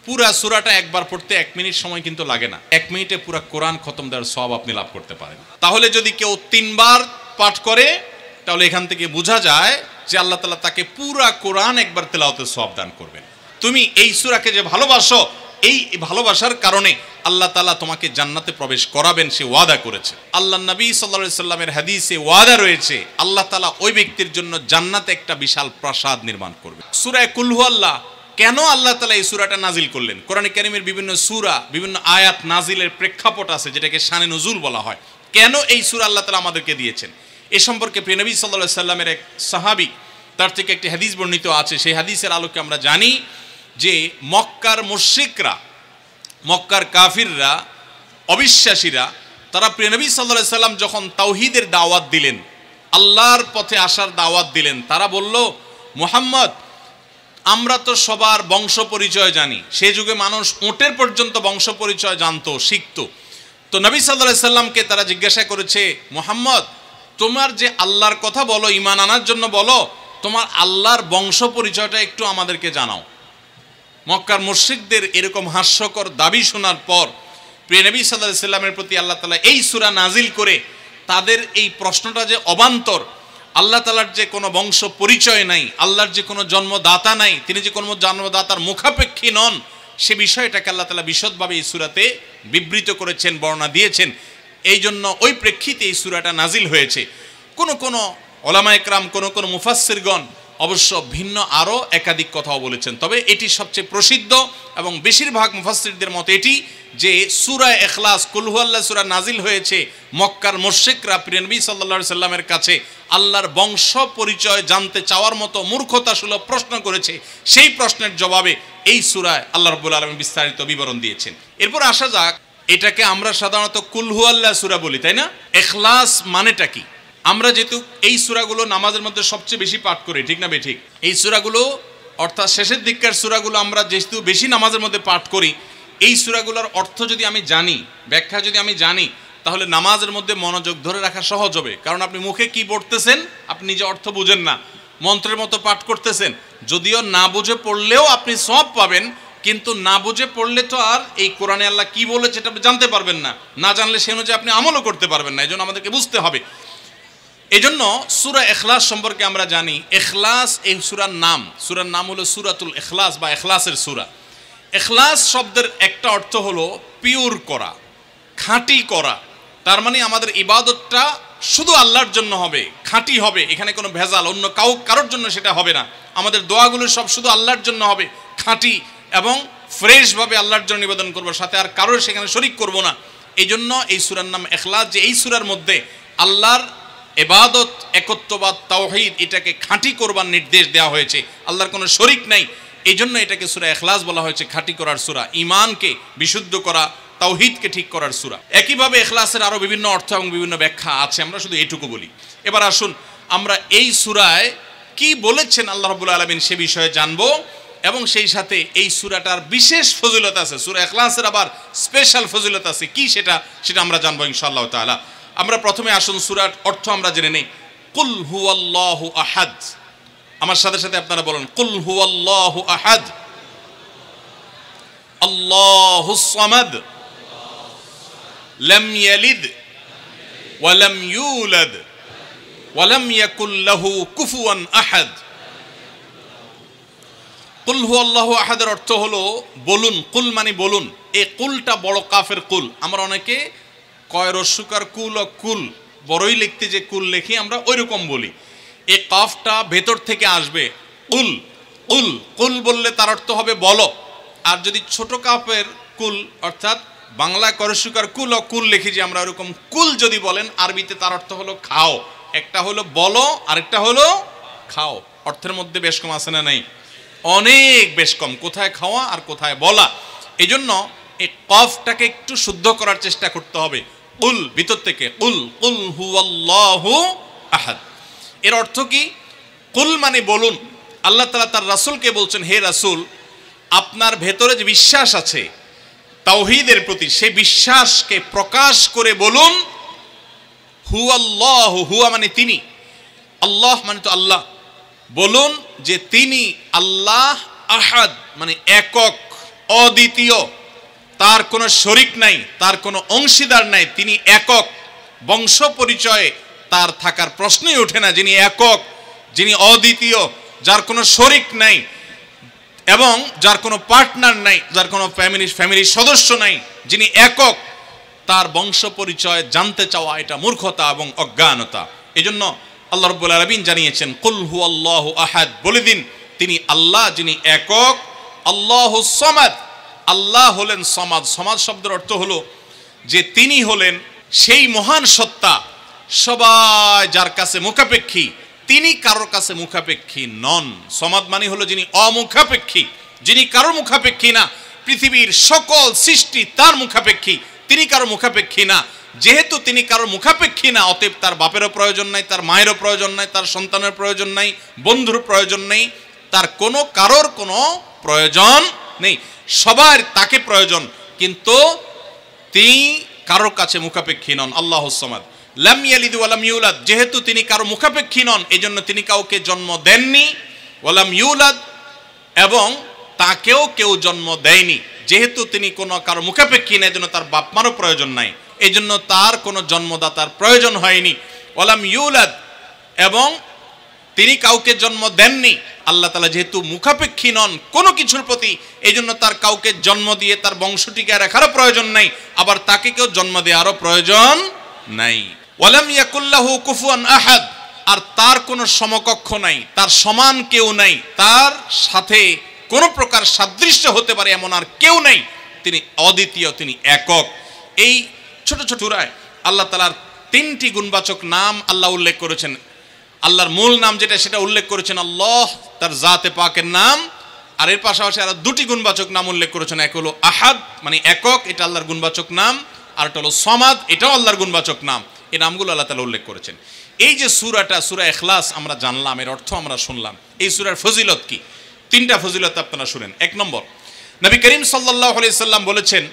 পুরা সূরাটা একবার পড়তে 1 মিনিট সময় কিন্তু লাগে না। 1 মিনিটে পুরা কোরআন খতম দেওয়ার সওয়াব আপনি লাভ করতে পারেন। তাহলে যদি কেউ 3 বার পাঠ করে তাহলে এখান থেকে বোঝা যায় যে আল্লাহ তাআলা তাকে পুরা কোরআন একবার তেলাওয়াতের সওয়াব দান করবেন। তুমি এই সূরাকে যে ভালোবাসো, এই ভালোবাসার কারণে আল্লাহ তাআলা তোমাকে জান্নাতে প্রবেশ করাবেন, সে ওয়াদা করেছে। আল্লাহর নবী সাল্লাল্লাহু আলাইহি সাল্লামের হাদিসে ওয়াদা রয়েছে আল্লাহ তাআলা ওই ব্যক্তির জন্য জান্নাতে একটা বিশাল প্রাসাদ নির্মাণ করবে। সূরা কুল হুয়াল্লাহ কেন আল্লাহ তাআলা এই সূরাটা নাজিল করলেন? কোরআনে কারীমের বিভিন্ন সূরা, বিভিন্ন আয়াত নাজিলের প্রেক্ষাপট আছে যেটাকে শানে নুজুল বলা হয়। কেন এই সূরা আল্লাহ তাআলা আমাদেরকে দিয়েছেন এ সম্পর্কে প্রিয় নবী সাল্লাল্লাহু আলাইহি সাল্লামের এক সাহাবী তার থেকে একটি হাদিস বর্ণিত আছে। সেই হাদিসের আলোকে আমরা জানি যে মক্কার মুশরিকরা, মক্কার কাফিররা, অবিশ্বাসীরা, তারা প্রিয় নবী সাল্লাল্লাহু আলাইহি সাল্লাম যখন তাওহীদের দাওয়াত দিলেন, আল্লাহর পথে আসার দাওয়াত দিলেন, তারা বলল, মুহাম্মদ আমরা তো সবার বংশ পরিচয় জানি। সেই যুগে মানুষ উটের পর্যন্ত বংশ পরিচয় জানতো, শিখতো। তো নবী সাল্লাল্লাহু আলাইহি সাল্লামকে তারা জিজ্ঞাসা করেছে, মুহাম্মদ তোমার যে আল্লাহর কথা বলো, ঈমান আনার জন্য বলো, তোমার আল্লাহর বংশ পরিচয়টা একটু আমাদেরকে জানাও। মক্কার মুশরিকদের এরকম হাস্যকর দাবি শোনার পর প্রিয় নবী সাল্লাল্লাহু আলাইহি সাল্লামের প্রতি আল্লাহ তাআলা এই সূরা নাজিল করে তাদের এই প্রশ্নটা যে অবান্তর, আল্লাহ তাআলার যে কোনো বংশ পরিচয় নাই, আল্লাহর যে কোনো জন্মদাতা নাই, তিনি যে কোনো জন্মদাতার মুখাপেক্ষী নন, সে বিষয়টাকে আল্লাহ তাআলা বিশদভাবে এই সূরাতে বিবৃত করেছেন, বর্ণনা দিয়েছেন। এই জন্য ওই প্রেক্ষিতে এই সূরাটা নাজিল হয়েছে। কোনো উলামা ইকরাম, কোনো মুফাসসিরগণ অবশ্য ভিন্ন আরও একাধিক কথাও বলেছেন, তবে এটি সবচেয়ে প্রসিদ্ধ এবং বেশিরভাগ মুফাসসিরদের মতে এটি যে সূরা ইখলাস কুল হুয়াল্লাহ সূরা নাজিল হয়েছে মক্কার মুশরিকরা প্রিয় নবী সাল্লাল্লাহু আলাইহি সাল্লামের কাছে আল্লাহর বংশ পরিচয় জানতে চাওয়ার মতো মূর্খতাসুলভ প্রশ্ন করেছে, সেই প্রশ্নের জবাবে এই সূরায় আল্লাহ রাব্বুল আলামিন বিস্তারিত বিবরণ দিয়েছেন। এরপর আসা যাক, এটাকে আমরা সাধারণত কুল হুয়াল্লাহ সূরা বলি, তাই না? ইখলাস মানেটা কি? আমরা যেহেতু এই সূরাগুলো নামাজের মধ্যে সবচেয়ে বেশি পাঠ করি, ঠিক না বেঠিক? এই সূরাগুলো অর্থাৎ শেষের দিককার সূরাগুলো আমরা যেহেতু বেশি নামাজের মধ্যে পাঠ করি, এই সূরাগুলোর অর্থ যদি আমি জানি, ব্যাখ্যা যদি আমি জানি, তাহলে নামাজের মধ্যে মনোযোগ ধরে রাখা সহজ হবে। কারণ আপনি মুখে কি পড়তেছেন আপনি নিজে অর্থ বুঝেন না, মন্ত্রের মতো পাঠ করতেছেন, যদিও না বুঝে পড়লেও আপনি সওয়াব পাবেন, কিন্তু না বুঝে পড়লে তো আর এই কোরআনে আল্লাহ কি বলেছে এটা আপনি জানতে পারবেন না, না জানলে সে অনুযায়ী আপনি আমলও করতে পারবেন না। এজন্য আমাদেরকে বুঝতে হবে। এজন্য সূরা ইখলাস সম্পর্কে আমরা জানি, ইখলাস এই সূরার নাম হলো সূরাতুল ইখলাস বা ইখলাসের সূরা। ইখলাস শব্দের একটা অর্থ হলো পিওর করা, খাঁটি করা। তার মানে আমাদের ইবাদতটা শুধু আল্লাহর জন্য হবে, খাঁটি হবে, এখানে কোনো ভেজাল অন্য কারোর জন্য সেটা হবে না। আমাদের দোয়াগুলো সব শুধু আল্লাহর জন্য হবে, খাঁটি এবং ফ্রেশভাবে আল্লাহর জন্য নিবেদন করবো, সাথে আর কারোর সেখানে শরিক করব না। এই জন্য এই সূরার নাম ইখলাস, যে এই সূরার মধ্যে আল্লাহর ইবাদত, একত্ববাদ, তাওহীদ এটাকে খাঁটি করবার নির্দেশ দেওয়া হয়েছে। আল্লাহর কোনো শরিক নাই, এই জন্য এটাকে সূরা ইখলাস বলা হয়েছে, খাঁটি করার সূরা, ঈমানকে বিশুদ্ধ করা, তাওহীদকে ঠিক করার সূরা। একইভাবে ইখলাসের আরও বিভিন্ন অর্থ এবং বিভিন্ন ব্যাখ্যা আছে, আমরা শুধু এটুকু বলি। এবার আসুন আমরা এই সূরায় কি বলেছেন আল্লাহ রাব্বুল আলামিন সে বিষয়ে জানবো, এবং সেই সাথে এই সূরাটার বিশেষ ফজিলত আছে, সূরা ইখলাসের আবার স্পেশাল ফজিলত আছে, কি সেটা আমরা জানবো ইনশাআল্লাহ তাআলা। আমরা প্রথমে আসুন সূরার অর্থ আমরা জেনে নেই। কুল হুয়াল্লাহু আহাদ, আমার সাথে সাথে আপনারা বলেন, কুল হুয়াল্লাহু আহাদ আল্লাহুস সামাদ লাম ইয়ালিদ ওয়া লাম ইউলাদ ওয়া লাম ইয়াকুল লাহু কুফুয়ান আহাদ। কুল হুয়াল্লাহু আহাদের অর্থ হলো বলুন, কুল মানে বলুন। এই কুলটা বড় কাফের কুল, আমরা অনেকে কয় রস্যকার কুল ও কুল বড়ই লিখতে যে কুল লিখি আমরা ওইরকম বলি। এই কাফটা ভেতর থেকে আসবে, কুল কুল কুল বললে তার অর্থ হবে বলো। আর যদি ছোট কাফের কুল অর্থাৎ বাংলা করস্যকার কুল ও কুল লিখি যে আমরা ওরকম কুল যদি বলেন, আরবিতে তার অর্থ হলো খাও। একটা হলো বলো, আরেকটা হলো খাও। অর্থের মধ্যে বেশ কম আছে না নাই? অনেক বেশ কম, কোথায় খাওয়া আর কোথায় বলা। এই জন্য এই কফটাকে একটু শুদ্ধ করার চেষ্টা করতে হবে। কুল ভিতর থেকে, কুল কুল হুয়াল্লাহু আহাদ। এর অর্থ কি? কুল মানে বলুন। আল্লাহ তাআলা তার রাসূলকে বলছেন, হে রাসূল, আপনার ভেতরে যে বিশ্বাস আছে তাওহীদের প্রতি, সেই বিশ্বাসকে প্রকাশ করে বলুন, হুয়াল্লাহু, হুয়া মানে তিনি, আল্লাহ মানে তো আল্লাহ, বলুন যে তিনি আল্লাহ, আহাদ মানে একক, অদ্বিতীয়, তার কোনো শরিক নাই, তার কোনো অংশীদার নাই, তিনি একক। বংশ পরিচয়ে তার থাকার প্রশ্নই ওঠে না। যিনি একক, যিনি অদ্বিতীয়, যার কোনো শরিক নাই এবং যার কোনো পার্টনার নাই, যার কোনো ফ্যামিলির সদস্য নাই, যিনি একক, তার বংশ পরিচয় জানতে চাওয়া এটা মূর্খতা এবং অজ্ঞানতা। এজন্য আল্লাহ রাব্বুল আলামিন জানিয়েছেন, কুল হুয়াল্লাহু আহাদ, বলে দিন তিনি আল্লাহ যিনি একক, আল্লাহুস সামাদ, আল্লাহ হলেন সমাদ। সমাদ শব্দের অর্থ হলো যে তিনি হলেন সেই মহান সত্তা, সবাই যার কাছে মুখাপেক্ষী, তিনি কারোর কাছে মুখাপেক্ষী নন। সমাদ মানে হলো যিনি অমুখাপেক্ষী, যিনি কারোর মুখাপেক্ষী না। পৃথিবীর সকল সৃষ্টি তার মুখাপেক্ষী, তিনি কারো মুখাপেক্ষী না। যেহেতু তিনি কারোর মুখাপেক্ষী না, অতএব তার বাপেরও প্রয়োজন নাই, তার মায়েরও প্রয়োজন নাই, তার সন্তানের প্রয়োজন নাই, বন্ধুর প্রয়োজন নেই, তার কারোর কোনো প্রয়োজন নেই। সবার তাকে প্রয়োজন, কিন্তু তিনি কারোর কাছে মুখাপেক্ষী নন। আল্লাহুস সামাদ, লাম ইয়ালিদ ওয়া লাম ইউলাদ, যেহেতু তিনি কারো মুখাপেক্ষী নন, এজন্য তিনি কাউকে জন্ম দেননি। ওয়া লাম ইউলাদ, এবং তাকেও কেউ জন্ম দেয়নি। যেহেতু তিনি কোনো কারো মুখাপেক্ষী না, এজন্য তার বাপ মারও প্রয়োজন নাই, এজন্য তার কোনো জন্মদাতার প্রয়োজন হয়নি। ওয়া লাম ইউলাদ, এবং তিনি কাউকে জন্ম দেননি। আল্লাহ তাআলা যেহেতু মুখাপেক্ষী নন কোনো কিছুর প্রতি, এই জন্য তার কাউকে জন্ম দিয়ে তার বংশটিকে রাখারও প্রয়োজন নাই, আবার তাকে কেউ জন্ম দেওয়ারও প্রয়োজন নাই। ওয়ালাম ইয়াকুল্লাহু কুফুয়ান আহাদ, আর তার কোনো সমকক্ষ নাই, তার সমান কেউ নাই, তার সাথে কোনো প্রকার সাদৃশ্য হতে পারে এমন আর কেউ নেই। তিনি অদ্বিতীয়, তিনি একক। এই ছোট ছোট সূরায় আল্লাহ তাআলার তিনটি গুণবাচক নাম আল্লাহ উল্লেখ করেছেন। আল্লাহর মূল নাম যেটা, সেটা উল্লেখ করেছেন আল্লাহ, তার জাতে পাকের নাম। আর এর পাশাপাশি আরো দুটি গুণবাচক নাম উল্লেখ করেছেন। এক হলো আহাদ, মানে একক, এটা আল্লাহর গুণবাচক নাম। আর একটা হলো সমাদ, এটাও আল্লাহর গুণবাচক নাম। এই নামগুলো আল্লাহ তাআলা উল্লেখ করেছেন। এই যে সূরাটা, সূরা ইখলাস আমরা জানলাম, এর অর্থ আমরা শুনলাম। এই সূরার ফজিলত কি? তিনটা ফজিলত আপনারা শুনেন। এক নম্বর, নবী করিম সাল্লাল্লাহু আলাইহি সাল্লাম বলেছেন,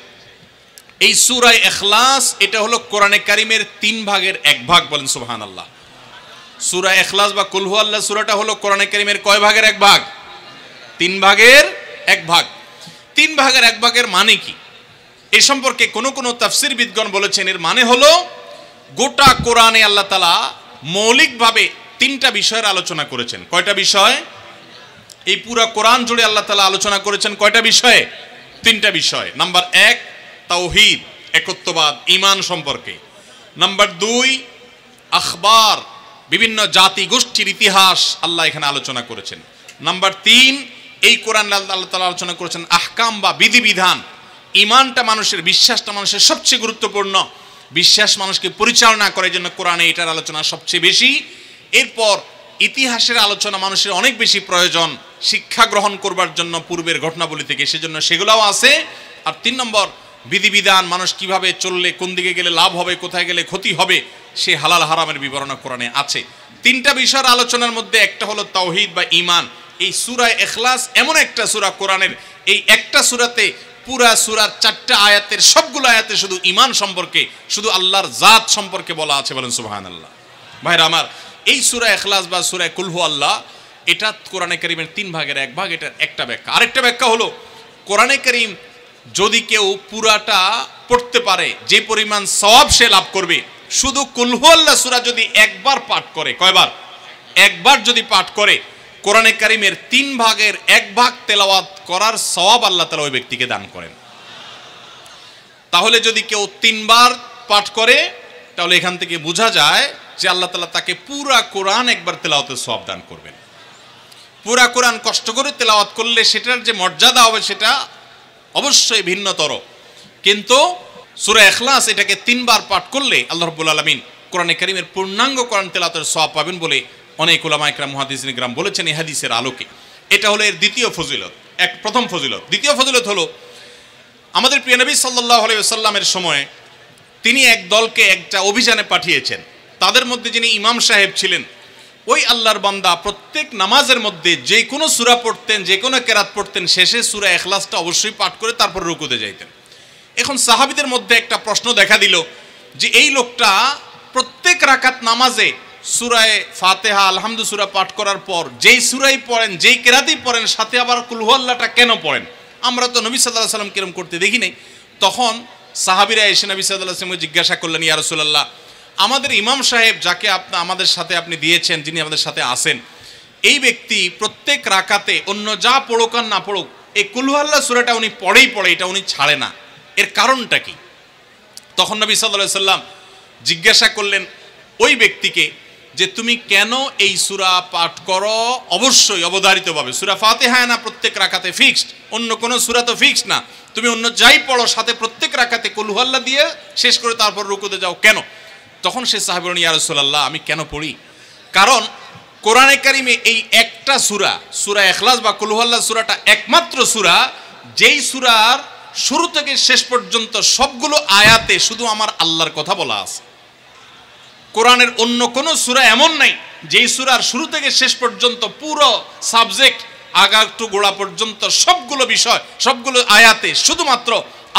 এই সূরা ইখলাস এটা হলো কোরআনে কারীমের 3 ভাগের 1 ভাগ। বলেন সুবহানাল্লাহ। সূরা ইখলাস বা কুল হুয়াল্লাহ সূরাটা হলো কোরআনে কারীমের কয় ভাগের 1 ভাগ? 3 ভাগের 1 ভাগ। 3 ভাগের 1 ভাগের মানে কি? এই সম্পর্কে কোন তাফসীরবিদগণ বলেছেন, এর মানে হলো গোটা কোরআনে আল্লাহ তাআলা মৌলিকভাবে 3টা বিষয়ের আলোচনা করেছেন। কয়টা বিষয়? এই পুরো কোরআন জুড়ে আল্লাহ তাআলা আলোচনা করেছেন কয়টা বিষয়ে? 3টা বিষয়। নাম্বার 1 তাওহীদ, একত্ববাদ, ঈমান সম্পর্কে। নাম্বার 2 আখবার, বিভিন্ন জাতি গোষ্ঠীর ইতিহাস আল্লাহ এখানে আলোচনা করেছেন। নাম্বার 3 এই কোরআন আল্লাহ তাআলা আলোচনা করেছেন আহকাম বা বিধিবিধান। ঈমানটা মানুষের, বিশ্বাসটা মানুষের সবচেয়ে গুরুত্বপূর্ণ। বিশ্বাস মানুষকে পরিচালনা করে, জন্য কোরআনে এটার আলোচনা সবচেয়ে বেশি। এরপর ইতিহাসের আলোচনা মানুষের অনেক বেশি প্রয়োজন শিক্ষা গ্রহণ করবার জন্য পূর্বের ঘটনাবলী থেকে, সেজন্য সেগুলোও আছে। আর 3 নম্বর বিধিবিধান, মানুষ কিভাবে চললে কোন দিকে গেলে লাভ হবে, কোথায় গেলে ক্ষতি হবে, সে হালাল হারামের বিবরণ কোরআনে আছে। 3টা বিষয়ের আলোচনার মধ্যে একটা হলো তাওহীদ বা ঈমান। এই সূরা ইখলাস এমন একটা সূরা কোরআনের, এই একটা সূরাতে পুরা সূরার 4টা আয়াতের সবগুলো আয়াতে শুধু ঈমান সম্পর্কে, শুধু আল্লাহর জাত সম্পর্কে বলা আছে। বলেন সুবহানাল্লাহ। ভাইরা আমার, এই সূরা ইখলাস বা সূরা কুল হুয়াল্লাহ এটা কোরআনে কারীমের 3 ভাগের 1 ভাগ। এটার একটা ব্যাখ্যা। আরেকটা ব্যাখ্যা হলো, কোরআনে কারীম যদি কেউ পুরাটা পড়তে পারে, যে পরিমাণ সওয়াব সে লাভ করবে। শুধু কুল হুয়াল্লাহ সূরা যদি একবার পাঠ করে, কয়বার? একবার যদি পাঠ করে, কোরআনে কারীমের 3 ভাগের 1 ভাগ তেলাওয়াত করার সওয়াব আল্লাহ তাআলা ওই ব্যক্তিকে দান করেন। তাহলে যদি কেউ 3 বার পাঠ করে, তাহলে এখান থেকে বোঝা যায় যে আল্লাহ তাআলা তাকে পুরা কোরআন একবার তেলাওয়াতের সওয়াব দান করবেন। পুরা কোরআন কষ্ট করে তেলাওয়াত করলে সেটার যে মর্যাদা হবে সেটা অবশ্যই ভিন্নতর। কিন্তু সূরা ইখলাস এটাকে 3 বার পাঠ করলে আল্লাহ রাব্বুল আলামিন কোরআনে কারীমের পূর্ণাঙ্গ কোরআন তেলাওয়াতের সওয়াব পাবেন বলে অনেক উলামা ইকরাম, মুহাদ্দিসিন ইকরাম বলেছেন এই হাদিসের আলোকে। এটা হলো এর দ্বিতীয় ফজিলত। প্রথম ফজিলত। দ্বিতীয় ফজিলত হলো, আমাদের প্রিয় নবী সাল্লাল্লাহু আলাইহি ওয়াসাল্লামের সময় তিনি এক দলকে একটা অভিযানে পাঠিয়েছেন। তাদের মধ্যে যিনি ইমাম সাহেব ছিলেন, ওই আল্লাহর বান্দা প্রত্যেক নামাজের মধ্যে যে কোনো সূরা পড়তেন, যে কোনো কেরাত পড়তেন, শেষে সূরা ইখলাসটা অবশ্যই পাঠ করে তারপর রুকুতে যাইতেন। এখন সাহাবীদের মধ্যে একটা প্রশ্ন দেখা দিল যে এই লোকটা প্রত্যেক রাকাত নামাজে সূরায়ে ফাতিহা, আলহামদু সূরা পাঠ করার পর যেই সূরাই পড়েন, যেই কেরাতই পড়েন, সাথে আবার কুল হুয়াল্লাহটা কেন পড়েন? আমরা তো নবী সাল্লাল্লাহু আলাইহি সাল্লাম কিরম করতে দেখি নাই। তখন সাহাবীরা এসে নবী সাল্লাল্লাহু আলাইহি ওয়াসাল্লামকে জিজ্ঞাসা করলেন, ইয়া রাসূলুল্লাহ, আমাদের ইমাম সাহেব যাকে আমাদের সাথে আপনি দিয়েছেন, যিনি আমাদের সাথে আসেন, এই ব্যক্তি প্রত্যেক রাকাতে অন্য যা পড়ুক আর না পড়ুক এই কুল হুয়াল্লাহ সূরাটা উনি পড়ে, এটা উনি ছাড়ে না, এর কারণটা কি? তখন নবী সাল্লাল্লাহু আলাইহি সাল্লাম জিজ্ঞাসা করলেন ওই ব্যক্তিকে যে তুমি কেন এই সূরা পাঠ করো? অবশ্যই অবধারিতভাবে সূরা ফাতিহা না প্রত্যেক রাকাতে ফিক্সড, অন্য কোনো সূরা তো ফিক্সড না, তুমি অন্য যাই পড়ো সাথে প্রত্যেক রাকাতে কুল হুয়াল্লাহ দিয়ে শেষ করে তারপর রুকুতে যাও কেন? তখন সে সাহাবী বলেন, ইয়া রাসূলুল্লাহ, আমি কেন পড়ি? কারণ কোরআনে কারিমে এই একটা সূরা, সূরা ইখলাস বা কুল হুয়াল্লাহ সূরাটা একমাত্র সূরা যেই সূরার শুরু থেকে শেষ পর্যন্ত সবগুলো আয়াতে শুধু আমার আল্লাহর কথা বলা আছে। কোরআনের অন্য কোনো সূরা এমন নাই যেই সূরার শুরু থেকে শেষ পর্যন্ত পুরো সাবজেক্ট আগা টু গোড়া পর্যন্ত সবগুলো বিষয়, সবগুলো আয়াতে শুধুমাত্র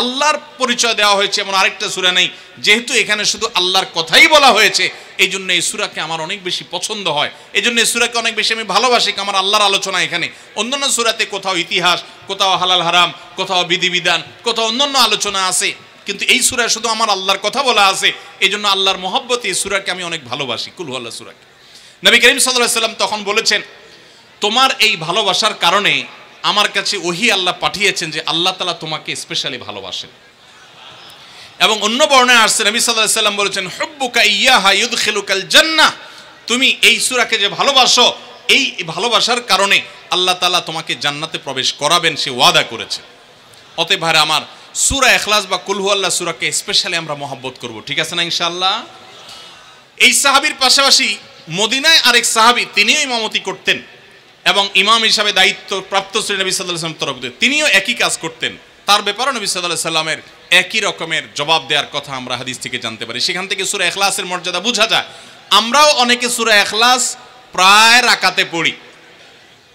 আল্লাহর পরিচয় দেওয়া হয়েছে এমন আরেকটা সূরা নেই। যেহেতু এখানে শুধু আল্লাহর কথাই বলা হয়েছে, এই জন্য এই সূরাকে আমার অনেক বেশি পছন্দ হয়, এই জন্য এই সূরাকে অনেক বেশি আমি ভালোবাসি। আমার আল্লাহর আলোচনা এখানে, অন্যান্য সূরাতে কোথাও ইতিহাস, কোথাও হালাল হারাম, কোথাও বিধিবিধান, কোথাও অন্যান্য আলোচনা আছে, কিন্তু এই সূরায় শুধু আমার আল্লাহর কথা বলা আছে। এই জন্য আল্লাহর মহব্বতে এই সূরাকে আমি অনেক ভালোবাসি, কুল হুয়াল্লাহ সূরাকে। নবী করিম সাল্লাল্লাহু আলাইহি ওয়াসাল্লাম তখন বলেছেন, তোমার এই ভালোবাসার কারণে আমার কাছে ওহী আল্লাহ পাঠিয়েছেন যে আল্লাহ তাআলা তোমাকে স্পেশালি ভালোবাসেন। এবং অন্য বর্ণনায় আসছে নবী সাল্লাল্লাহু আলাইহি ওয়াসাল্লাম বলেছেন, হুব্বুকা ইয়্যাহা ইউদখিলুকাল জান্নাহ, তুমি এই সূরাকে যে ভালোবাসো, এই ভালোবাসার কারণে আল্লাহ তাআলা তোমাকে জান্নাতে প্রবেশ করাবেন, সে ওয়াদা করেছে। অতএব ভাইরা আমার, সূরা ইখলাস বা কুল হুয়াল্লাহ সূরাকে স্পেশালি আমরা মহব্বত করব, ঠিক আছে না ইনশাআল্লাহ? এই সাহাবীর পাশাপাশি মদিনায় আরেক সাহাবী, তিনিও ইমামতি করতেন এবং ইমাম হিসাবে দায়িত্ব প্রাপ্ত ছিলেন নবী সাল্লাল্লাহু আলাইহি ওয়াসাল্লাম তরফ থেকে, তিনিও একই কাজ করতেন। তার ব্যাপারে নবী সাল্লাল্লাহু আলাইহি ওয়াসাল্লামের একই রকমের জবাব দেওয়ার কথা আমরা হাদিস থেকে জানতে পারি। সেখান থেকে সূরা ইখলাসের মর্যাদা বোঝা যায়। আমরাও অনেকে সূরা ইখলাস প্রায় রাকাতে পড়ি।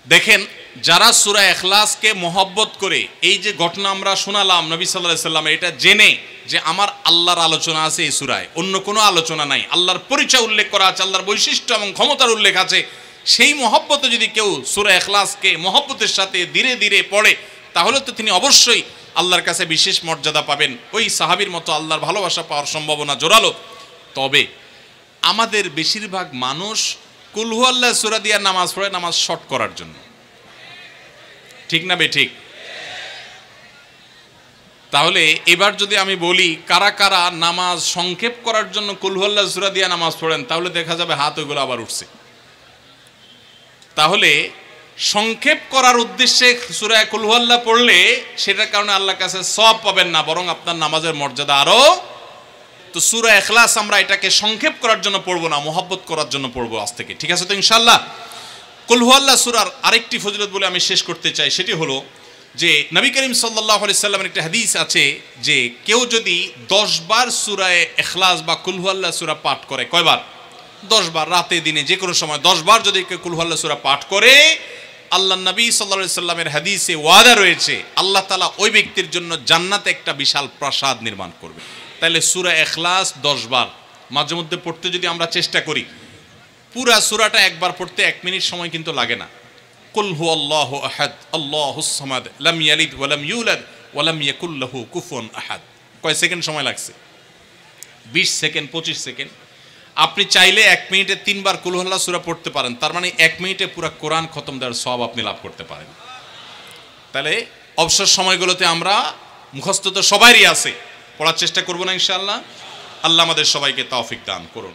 দেখেন, যারা সূরা ইখলাসকে মহব্বত করে, এই যে ঘটনা আমরা শোনালাম নবী সাল্লাল্লাহু আলাইহি ওয়াসাল্লাম, এটা জেনে যে আমার আল্লাহর আলোচনা আছে এই সূরায়, অন্য কোনো আলোচনা নাই, আল্লাহর পরিচয় উল্লেখ করা আছে, আল্লাহর বৈশিষ্ট্য এবং ক্ষমতার উল্লেখ আছে, সেই মহব্বতে যদি কেউ সূরা ইখলাসকে মহব্বতের সাথে ধীরে ধীরে পড়ে, তাহলে তো তিনি অবশ্যই আল্লাহর কাছে বিশেষ মর্যাদা পাবেন। ওই সাহাবীর মতো আল্লাহর ভালোবাসা পাওয়ার সম্ভাবনা জোরালো। তবে আমাদের বেশিরভাগ মানুষ কুল হুয়াল্লাহ সূরা দিয়ে নামাজ পড়ে নামাজ শর্ট করার জন্য, ঠিক না বেঠিক? তাহলে এবার যদি আমি বলি কারা কারা নামাজ সংক্ষেপ করার জন্য কুল হুয়াল্লাহ সূরা দিয়ে নামাজ পড়েন, তাহলে দেখা যাবে হাত ওইগুলো আবার উঠছে। তাহলে সংক্ষেপ করার উদ্দেশ্যে সূরা কুল হুয়াল্লাহ পড়লে সেটার কারণে আল্লাহর কাছে সওয়াব পাবেন না, বরং আপনার নামাজের মর্যাদা আরো। তো সূরা ইখলাস আমরা এটাকে সংক্ষেপ করার জন্য পড়বো না, মহব্বত করার জন্য পড়বো আজ থেকে, ঠিক আছে তো ইনশাআল্লাহ? কুল হুয়াল্লাহ সূরার আরেকটি ফজিলত বলে আমি শেষ করতে চাই, সেটি হলো যে নবী করিম সাল্লাল্লাহু আলাইহি সাল্লামের একটা হাদিস আছে যে কেউ যদি 10 বার সূরা ইখলাস বা কুল হুয়াল্লাহ সূরা পাঠ করে, কয়বার? 10 বার, রাতে দিনে যে কোনো সময় 10 বার যদি কেউ কুল হুয়াল্লাহ সূরা পাঠ করে, আল্লাহ নবী সাল্লাল্লাহু আলাইহি সাল্লামের হাদিসে ওয়াদা রয়েছে আল্লাহ তাআলা ওই ব্যক্তির জন্য জান্নাতে একটা বিশাল প্রাসাদ নির্মাণ করবে। তাহলে সূরা ইখলাস 10 বার মাঝে মধ্যে পড়তে যদি আমরা চেষ্টা করি, পুরা সূরাটা একবার পড়তে 1 মিনিট সময় কিন্তু লাগে না। কুল হুয়াল্লাহু আহাদ আল্লাহুস সামাদ লাম ইয়ালিদ ওয়া লাম ইউলাদ ওয়া লাম ইয়াকুল লাহু কুফুয়ান আহাদ। কয় সেকেন্ড সময় লাগছে? 20 সেকেন্ড, 25 সেকেন্ড। আপনি চাইলে 1 মিনিটে 3 বার কুল হুয়াল্লাহ সূরা পড়তে পারেন, তার মানে 1 মিনিটে পুরো কোরআন খতম দেওয়ার সওয়াব আপনি লাভ করতে পারেন। তাহলে অবসর সময়গুলোতে আমরা মুখস্থ তো সবারই আছে, পড়ার চেষ্টা করব না ইনশাআল্লাহ? আল্লাহ আমাদের সবাইকে তৌফিক দান করুন।